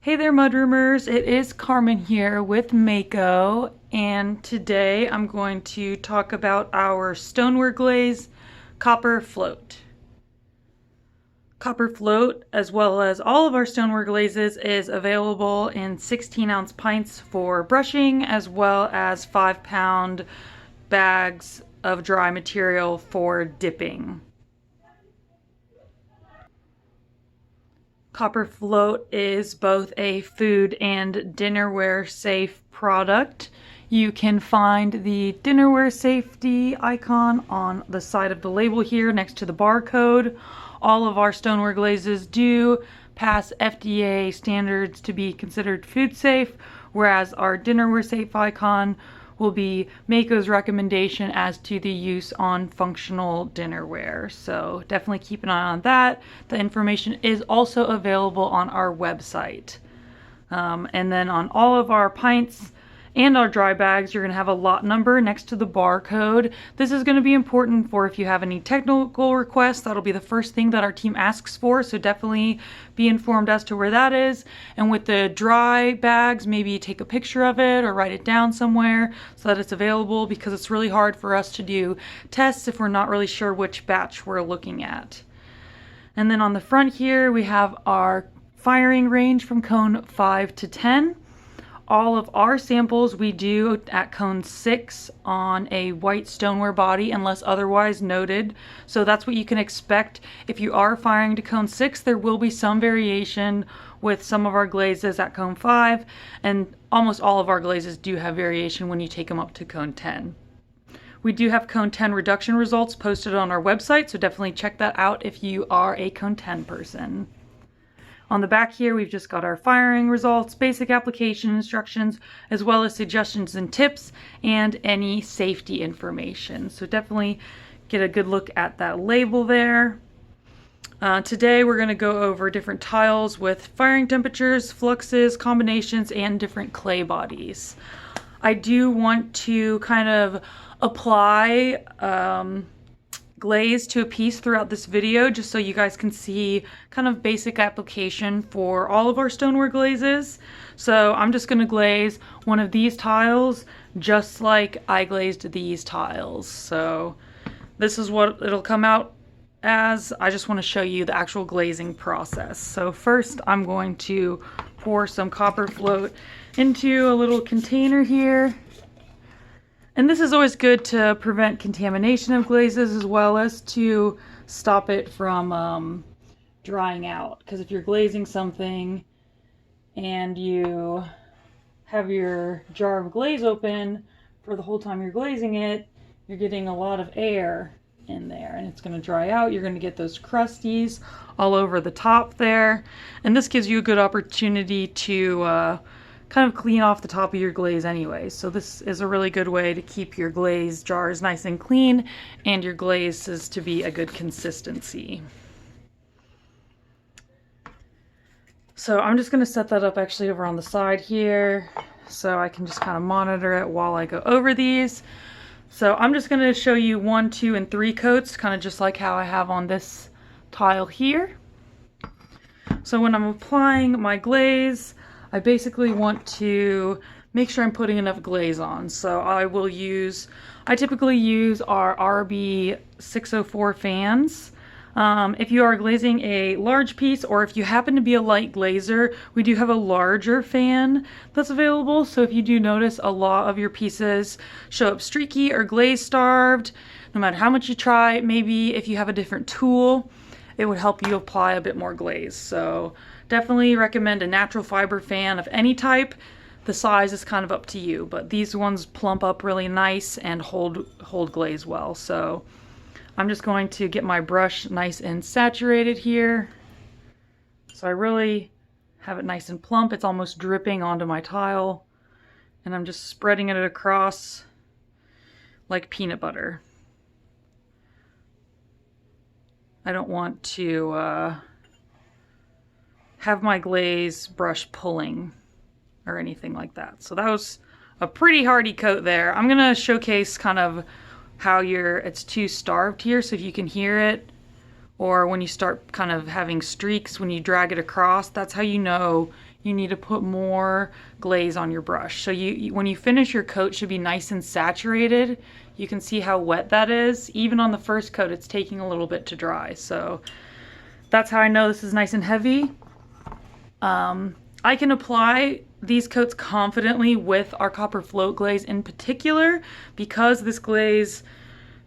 Hey there, Mudroomers. It is Carmen here with Mako, and today I'm going to talk about our Stoneware Glaze Copper Float. Copper Float, as well as all of our Stoneware glazes, is available in 16-ounce pints for brushing, as well as 5-pound bags of dry material for dipping. Copper Float is both a food and dinnerware safe product. You can find the dinnerware safety icon on the side of the label here next to the barcode. All of our Stoneware glazes do pass FDA standards to be considered food safe, whereas our dinnerware safe icon will be Mako's recommendation as to the use on functional dinnerware. So definitely keep an eye on that. The information is also available on our website. And then on all of our pints and our dry bags, you're going to have a lot number next to the barcode. This is going to be important for if you have any technical requests. That'll be the first thing that our team asks for, so definitely be informed as to where that is. And with the dry bags, maybe take a picture of it or write it down somewhere so that it's available, because it's really hard for us to do tests if we're not really sure which batch we're looking at. And then on the front here, we have our firing range from cone 5 to 10. All of our samples we do at cone 6 on a white stoneware body unless otherwise noted. So that's what you can expect. If you are firing to cone 6, there will be some variation with some of our glazes at cone 5, and almost all of our glazes do have variation when you take them up to cone 10. We do have cone 10 reduction results posted on our website, so definitely check that out if you are a cone 10 person. On the back here, we've just got our firing results, basic application instructions, as well as suggestions and tips, and any safety information. So definitely get a good look at that label there. Today, we're going to go over different tiles with firing temperatures, fluxes, combinations, and different clay bodies. I do want to kind of apply glaze to a piece throughout this video, just so you guys can see kind of basic application for all of our stoneware glazes. So I'm just going to glaze one of these tiles just like I glazed these tiles. So this is what it'll come out as. I just want to show you the actual glazing process. So first I'm going to pour some copper float into a little container here. And this is always good to prevent contamination of glazes, as well as to stop it from drying out. Because if you're glazing something and you have your jar of glaze open for the whole time you're glazing it, you're getting a lot of air in there and it's going to dry out. You're going to get those crusties all over the top there. And this gives you a good opportunity to kind of clean off the top of your glaze anyway. So this is a really good way to keep your glaze jars nice and clean and your glazes to be a good consistency. So I'm just going to set that up actually over on the side here so I can just kind of monitor it while I go over these. So I'm just going to show you 1, 2, and 3 coats, kind of just like how I have on this tile here. So when I'm applying my glaze, I basically want to make sure I'm putting enough glaze on. So I typically use our RB 604 fans. If you are glazing a large piece, or if you happen to be a light glazer, we do have a larger fan that's available. So if you do notice a lot of your pieces show up streaky or glaze starved, no matter how much you try, maybe if you have a different tool, it would help you apply a bit more glaze. So definitely recommend a natural fiber fan of any type. The size is kind of up to you, but these ones plump up really nice and hold glaze well. So I'm just going to get my brush nice and saturated here. So I really have it nice and plump. It's almost dripping onto my tile. And I'm just spreading it across like peanut butter. I don't want to have my glaze brush pulling or anything like that. So that was a pretty hardy coat there. I'm gonna showcase kind of how it's too starved here, so if you can hear it, or when you start kind of having streaks when you drag it across, that's how you know you need to put more glaze on your brush. So when you finish your coat, should be nice and saturated. You can see how wet that is. Even on the first coat, it's taking a little bit to dry. So that's how I know this is nice and heavy. I can apply these coats confidently with our copper float glaze in particular because this glaze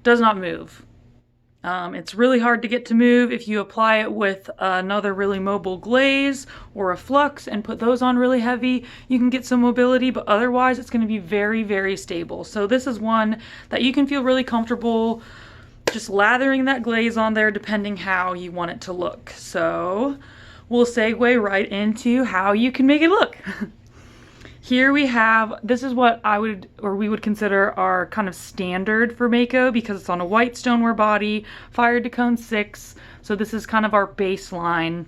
does not move. It's really hard to get to move. If you apply it with another really mobile glaze or a flux and put those on really heavy, you can get some mobility, but otherwise it's going to be very, very stable. So this is one that you can feel really comfortable just lathering that glaze on there depending how you want it to look. So we'll segue right into how you can make it look. Here we have, this is what we would consider our kind of standard for Mako because it's on a white stoneware body, fired to cone 6. So this is kind of our baseline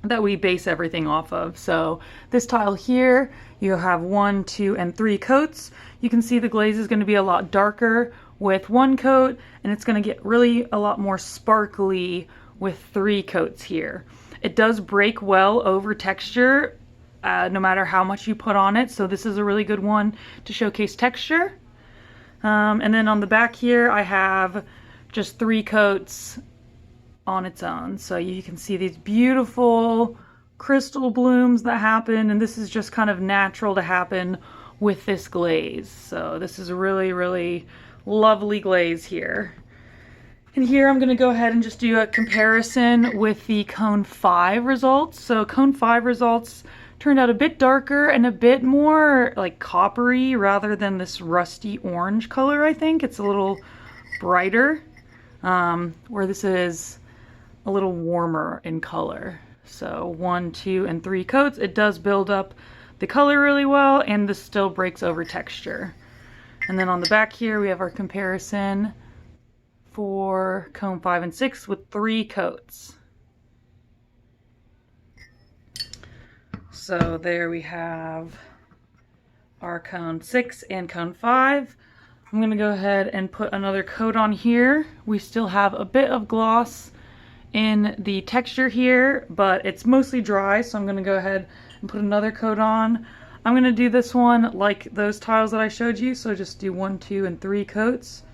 that we base everything off of. So this tile here, you have 1, 2, and 3 coats. You can see the glaze is going to be a lot darker with 1 coat, and it's going to get really a lot more sparkly with 3 coats here. It does break well over texture, no matter how much you put on it. So this is a really good one to showcase texture. And then on the back here, I have just 3 coats on its own. So you can see these beautiful crystal blooms that happen. And this is just kind of natural to happen with this glaze. So this is a really, really lovely glaze here. And here I'm going to go ahead and just do a comparison with the cone 5 results. So cone 5 results turned out a bit darker and a bit more like coppery rather than this rusty orange color. I think it's a little brighter, where this is a little warmer in color. So 1, 2, and 3 coats, it does build up the color really well, and this still breaks over texture. And then on the back here we have our comparison for cone 5 and 6 with 3 coats. So there we have our cone 6 and cone 5. I'm going to go ahead and put another coat on here. We still have a bit of gloss in the texture here, but it's mostly dry, so I'm going to go ahead and put another coat on. I'm going to do this one like those tiles that I showed you, so just do 1, 2, and 3 coats.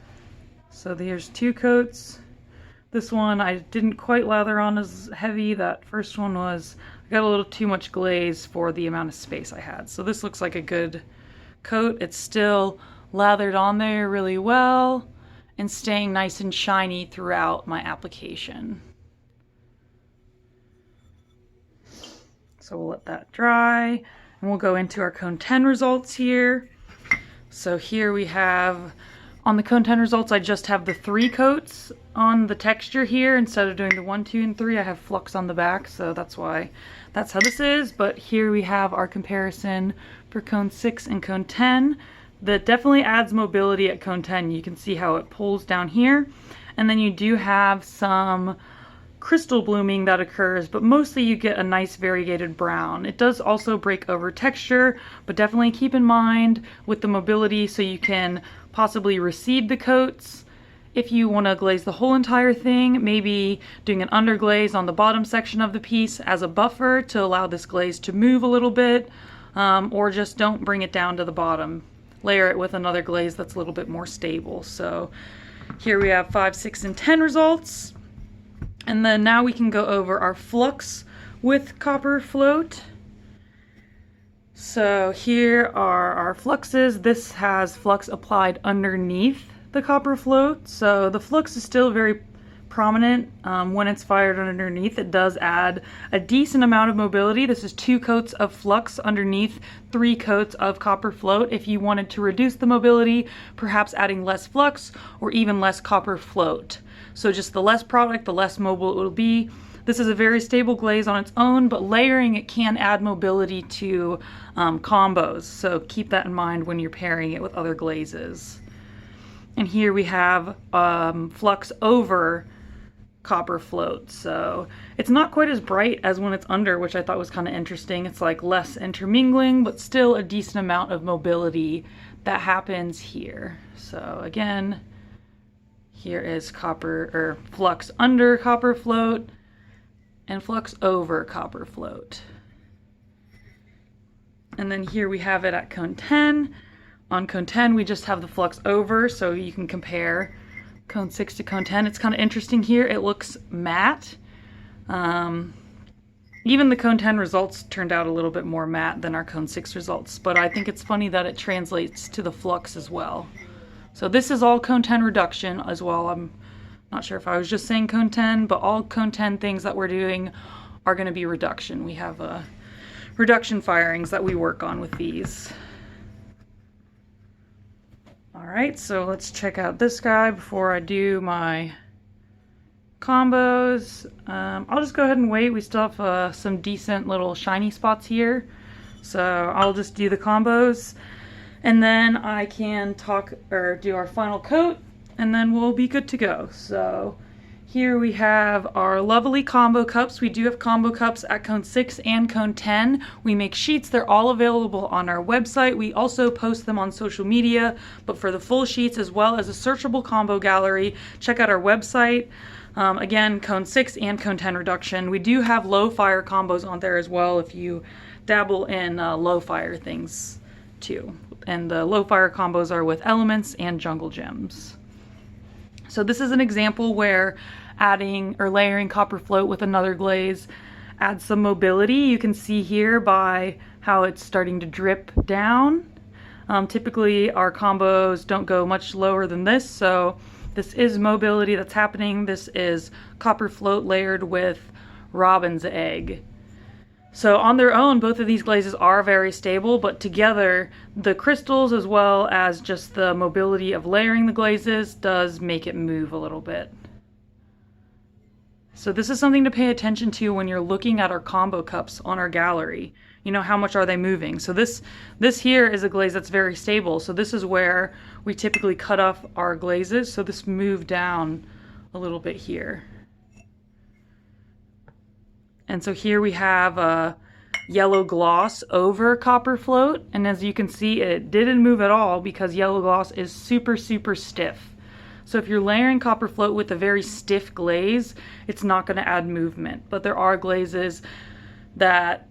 So there's 2 coats. This one I didn't quite lather on as heavy. That first one was, I got a little too much glaze for the amount of space I had. So this looks like a good coat. It's still lathered on there really well and staying nice and shiny throughout my application. So we'll let that dry and we'll go into our cone 10 results here. So here we have, on the cone 10 results, I just have the 3 coats on the texture here. Instead of doing the 1, 2, and 3, I have flux on the back, so that's why that's how this is. But here we have our comparison for cone 6 and cone 10. That definitely adds mobility at cone 10. You can see how it pulls down here. And then you do have some crystal blooming that occurs, but mostly you get a nice variegated brown. It does also break over texture, but definitely keep in mind with the mobility so you can possibly recede the coats. If you want to glaze the whole entire thing, maybe doing an underglaze on the bottom section of the piece as a buffer to allow this glaze to move a little bit, or just don't bring it down to the bottom. Layer it with another glaze that's a little bit more stable. So here we have 5, 6, and 10 results. And then now we can go over our flux with copper float. So here are our fluxes. This has flux applied underneath the copper float. So the flux is still very prominent when it's fired underneath. It does add a decent amount of mobility. This is 2 coats of flux underneath 3 coats of copper float. If you wanted to reduce the mobility, perhaps adding less flux or even less copper float. So just the less product, the less mobile it will be. This is a very stable glaze on its own, but layering it can add mobility to combos. So keep that in mind when you're pairing it with other glazes. And here we have flux over copper float. So it's not quite as bright as when it's under, which I thought was kind of interesting. It's like less intermingling, but still a decent amount of mobility that happens here. So again, here is copper or flux under copper float and flux over copper float. And then here we have it at cone 10. On cone 10, we just have the flux over, so you can compare cone 6 to cone 10. It's kind of interesting here. It looks matte. Even the cone 10 results turned out a little bit more matte than our cone 6 results, but I think it's funny that it translates to the flux as well. So this is all cone 10 reduction as well. I'm not sure if I was just saying cone 10, but all cone 10 things that we're doing are going to be reduction. We have reduction firings that we work on with these. Alright, so let's check out this guy before I do my combos. I'll just go ahead and wait. We still have some decent little shiny spots here, so I'll just do the combos and then I can talk or do our final coat and then we'll be good to go. So here we have our lovely combo cups. We do have combo cups at cone 6 and cone 10. We make sheets. They're all available on our website. We also post them on social media, but for the full sheets as well as a searchable combo gallery, check out our website. Again, cone 6 and cone 10 reduction. We do have low fire combos on there as well if you dabble in low fire things too. And the low fire combos are with elements and jungle gems. So this is an example where adding or layering copper float with another glaze adds some mobility. You can see here by how it's starting to drip down. Typically our combos don't go much lower than this, so this is mobility that's happening. This is copper float layered with robin's egg. So on their own, both of these glazes are very stable, but together, the crystals as well as just the mobility of layering the glazes does make it move a little bit. So this is something to pay attention to when you're looking at our combo cups on our gallery. You know, how much are they moving? So this here is a glaze that's very stable. So this is where we typically cut off our glazes. So this moved down a little bit here. And so here we have a yellow gloss over copper float. And as you can see, it didn't move at all because yellow gloss is super, super stiff. So if you're layering copper float with a very stiff glaze, it's not going to add movement. But there are glazes that,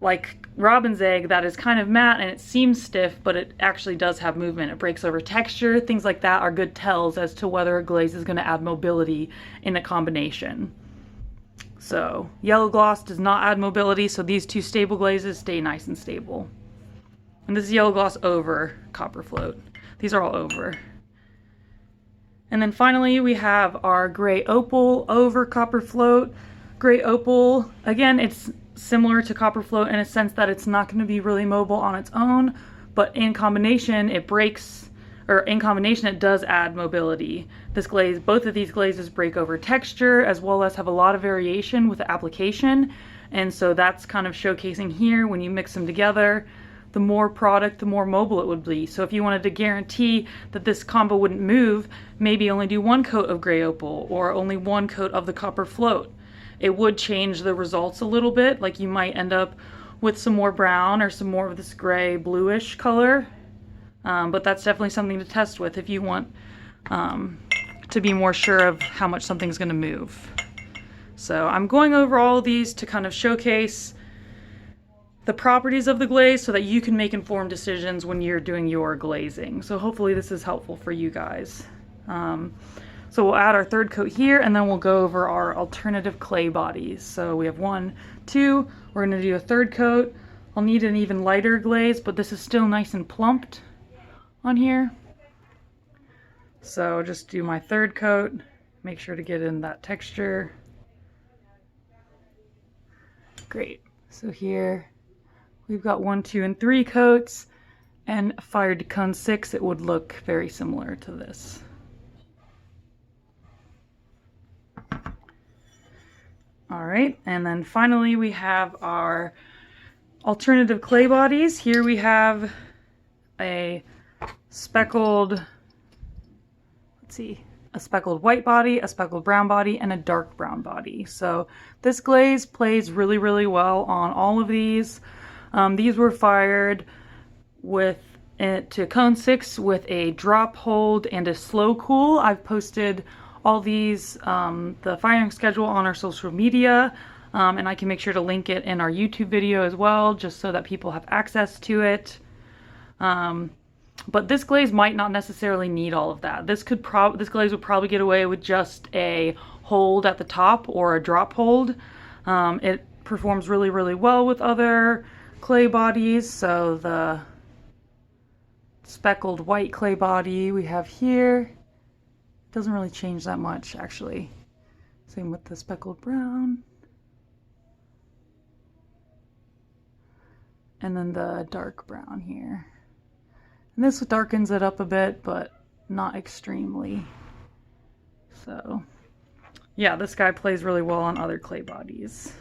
like robin's egg, that is kind of matte and it seems stiff, but it actually does have movement. It breaks over texture. Things like that are good tells as to whether a glaze is going to add mobility in a combination. So yellow gloss does not add mobility, so these two stable glazes stay nice and stable. And this is yellow gloss over copper float. These are all over. And then finally we have our gray opal over copper float. Gray opal, again, it's similar to copper float in a sense that it's not going to be really mobile on its own, but in combination it breaks, or in combination it does add mobility. This glaze, both of these glazes break over texture as well as have a lot of variation with the application, and so that's kind of showcasing here. When you mix them together, the more product, the more mobile it would be. So if you wanted to guarantee that this combo wouldn't move, maybe only do one coat of gray opal or only one coat of the copper float. It would change the results a little bit, like you might end up with some more brown or some more of this gray bluish color. But that's definitely something to test with if you want to be more sure of how much something's going to move. So I'm going over all of these to kind of showcase the properties of the glaze so that you can make informed decisions when you're doing your glazing. So hopefully this is helpful for you guys. So we'll add our third coat here and then we'll go over our alternative clay bodies. So we have 1, 2, we're going to do a third coat. I'll need an even lighter glaze, but this is still nice and plumped on here. So just do my third coat, make sure to get in that texture. Great. So here we've got 1, 2, and 3 coats, and fired to cone 6 it would look very similar to this. Alright, and then finally we have our alternative clay bodies. Here we have a speckled, a speckled white body, a speckled brown body, and a dark brown body. So this glaze plays really, really well on all of these. These were fired with to cone 6 with a drop hold and a slow cool. I've posted all these, the firing schedule on our social media. And I can make sure to link it in our YouTube video as well, just so that people have access to it. But this glaze might not necessarily need all of that. This glaze would probably get away with just a hold at the top or a drop hold. It performs really, really well with other clay bodies. So the speckled white clay body we have here doesn't really change that much, actually. Same with the speckled brown. And then the dark brown here. And this darkens it up a bit, but not extremely. So yeah, this guy plays really well on other clay bodies.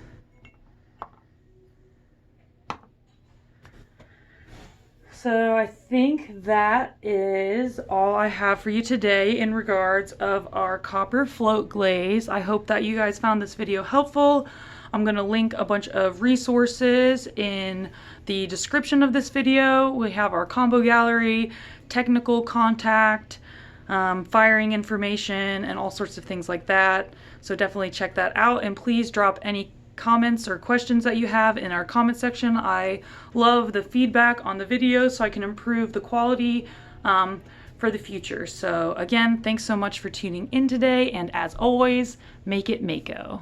So I think that is all I have for you today in regards of our copper float glaze. I hope that you guys found this video helpful. I'm going to link a bunch of resources in the description of this video. We have our combo gallery, technical contact, firing information, and all sorts of things like that. So definitely check that out, and please drop any comments or questions that you have in our comment section. I love the feedback on the videos so I can improve the quality for the future. So again, thanks so much for tuning in today, and as always, make it Mako.